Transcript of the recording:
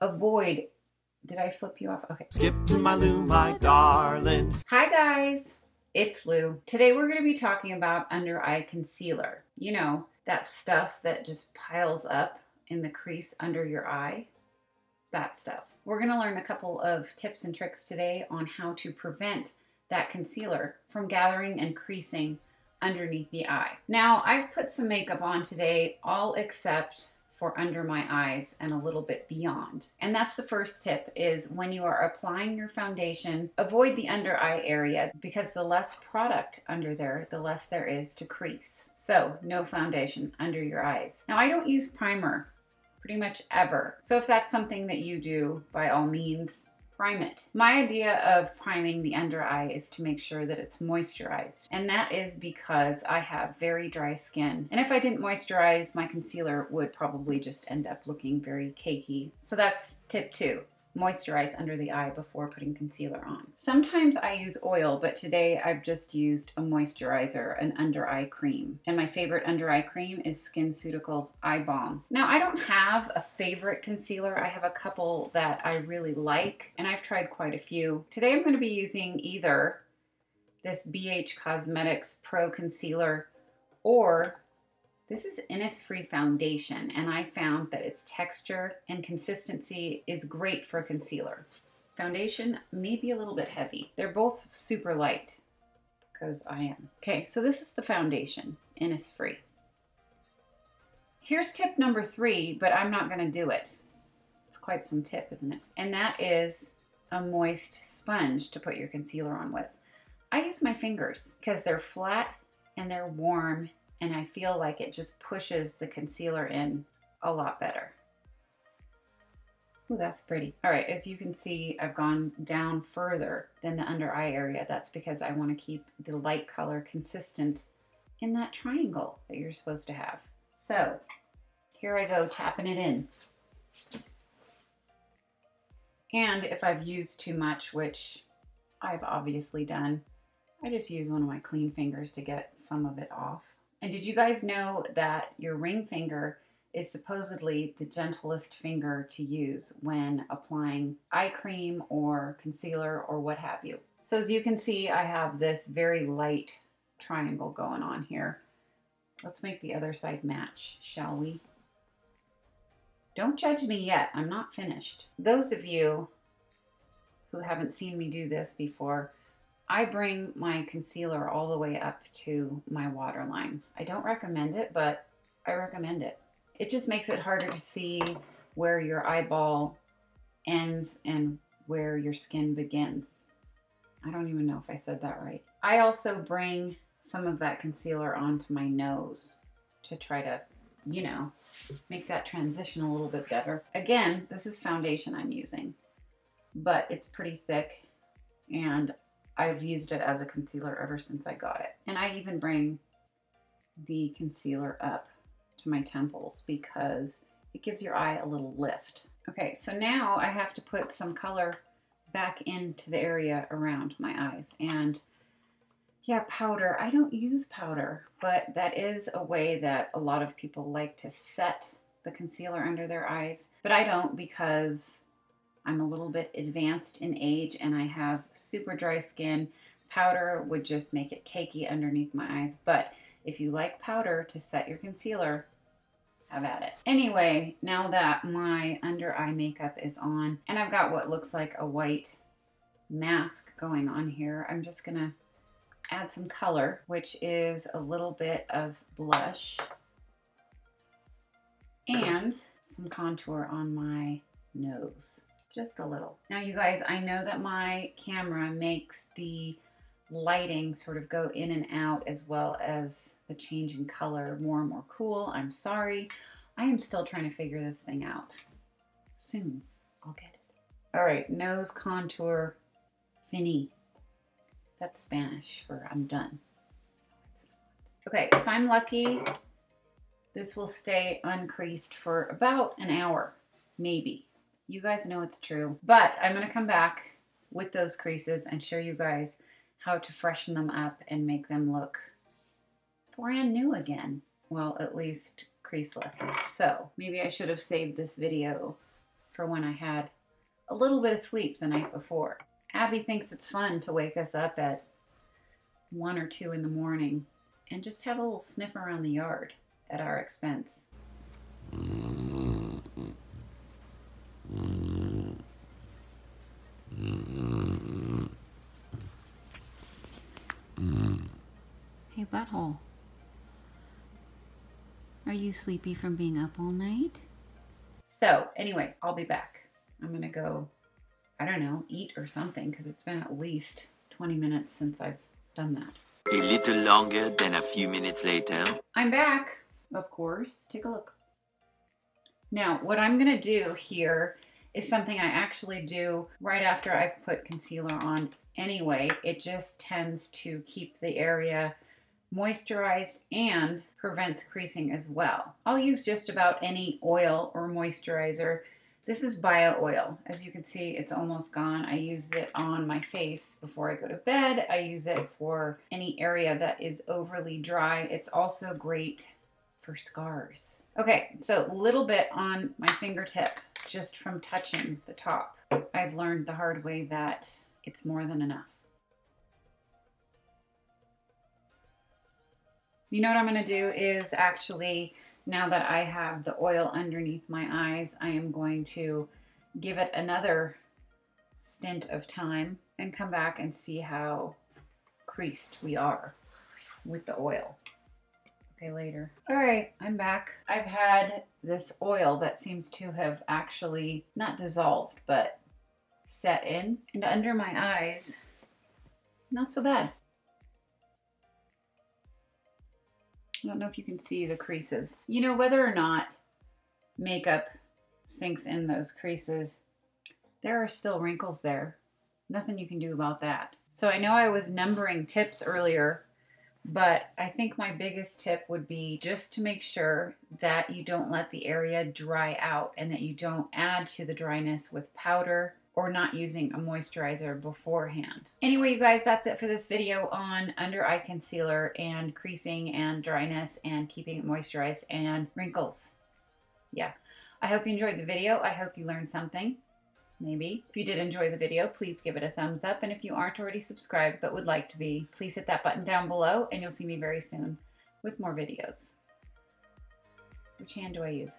avoid, did I flip you off? Okay. Skip to my Lou, my darling. Hi guys, it's Lou. Today we're going to be talking about under eye concealer. You know, that stuff that just piles up in the crease under your eye. That stuff. We're going to learn a couple of tips and tricks today on how to prevent that concealer from gathering and creasing underneath the eye. Now, I've put some makeup on today, all except for under my eyes and a little bit beyond. And that's the first tip, is when you are applying your foundation, avoid the under eye area, because the less product under there, the less there is to crease. So no foundation under your eyes. Now, I don't use primer pretty much ever. So if that's something that you do, by all means, prime it. My idea of priming the under eye is to make sure that it's moisturized. And that is because I have very dry skin. And if I didn't moisturize, my concealer would probably just end up looking very cakey. So that's tip 2. Moisturize under the eye before putting concealer on. Sometimes I use oil, but today I've just used a moisturizer, an under eye cream. And my favorite under eye cream is SkinCeuticals Eye Balm. Now, I don't have a favorite concealer. I have a couple that I really like, and I've tried quite a few. Today I'm going to be using either this BH Cosmetics Pro Concealer, or this is Innisfree foundation, and I found that its texture and consistency is great for a concealer. Foundation may be a little bit heavy. They're both super light, because I am. Okay, so this is the foundation, Innisfree. Here's tip number 3, but I'm not going to do it. It's quite some tip, isn't it? And that is a moist sponge to put your concealer on with. I use my fingers because they're flat and they're warm, and I feel like it just pushes the concealer in a lot better. Ooh, that's pretty. All right, as you can see, I've gone down further than the under eye area. That's because I want to keep the light color consistent in that triangle that you're supposed to have. So here I go, tapping it in. And if I've used too much, which I've obviously done, I just use one of my clean fingers to get some of it off. And did you guys know that your ring finger is supposedly the gentlest finger to use when applying eye cream or concealer or what have you? So as you can see, I have this very light triangle going on here. Let's make the other side match, shall we? Don't judge me yet, I'm not finished. Those of you who haven't seen me do this before, I bring my concealer all the way up to my waterline. I don't recommend it, but I recommend it. It just makes it harder to see where your eyeball ends and where your skin begins. I don't even know if I said that right. I also bring some of that concealer onto my nose to try to, you know, make that transition a little bit better. Again, this is foundation I'm using, but it's pretty thick, and I've used it as a concealer ever since I got it. And I even bring the concealer up to my temples because it gives your eye a little lift. Okay, so now I have to put some color back into the area around my eyes. And yeah, powder. I don't use powder, but that is a way that a lot of people like to set the concealer under their eyes. But I don't, because I'm a little bit advanced in age and I have super dry skin. Powder would just make it cakey underneath my eyes. But if you like powder to set your concealer, have at it. Anyway, now that my under eye makeup is on and I've got what looks like a white mask going on here, I'm just gonna add some color, which is a little bit of blush and some contour on my nose. Just a little. Now you guys, I know that my camera makes the lighting sort of go in and out, as well as the change in color more and more cool. I'm sorry. I am still trying to figure this thing out. Soon, I'll get it. All right, nose contour, fini. That's Spanish for I'm done. Okay, if I'm lucky, this will stay uncreased for about an hour, maybe. You guys know it's true, but I'm gonna come back with those creases and show you guys how to freshen them up and make them look brand new again. Well, at least creaseless. So maybe I should have saved this video for when I had a little bit of sleep the night before. Abby thinks it's fun to wake us up at 1 or 2 in the morning and just have a little sniff around the yard at our expense. Hey, butthole. Are you sleepy from being up all night? So, anyway, I'll be back. I'm gonna go, I don't know, eat or something, because it's been at least 20 minutes since I've done that. A little longer than a few minutes later. I'm back, of course. Take a look. Now, what I'm gonna do here is something I actually do right after I've put concealer on anyway. It just tends to keep the area moisturized and prevents creasing as well. I'll use just about any oil or moisturizer. This is bio oil. As you can see, it's almost gone. I use it on my face before I go to bed. I use it for any area that is overly dry. It's also great for scars. Okay, so a little bit on my fingertip just from touching the top. I've learned the hard way that it's more than enough. You know what I'm going to do is actually, now that I have the oil underneath my eyes, I am going to give it another stint of time and come back and see how creased we are with the oil. Okay, later. All right, I'm back. I've had this oil that seems to have actually not dissolved, but set in. And under my eyes, not so bad. I don't know if you can see the creases. You know, whether or not makeup sinks in those creases, there are still wrinkles there. Nothing you can do about that. So I know I was numbering tips earlier, but I think my biggest tip would be just to make sure that you don't let the area dry out and that you don't add to the dryness with powder or not using a moisturizer beforehand. Anyway, you guys, that's it for this video on under eye concealer and creasing and dryness and keeping it moisturized and wrinkles. Yeah, I hope you enjoyed the video. I hope you learned something. Maybe. If you did enjoy the video, please give it a thumbs up. And if you aren't already subscribed but would like to be, please hit that button down below and you'll see me very soon with more videos. Which hand do I use?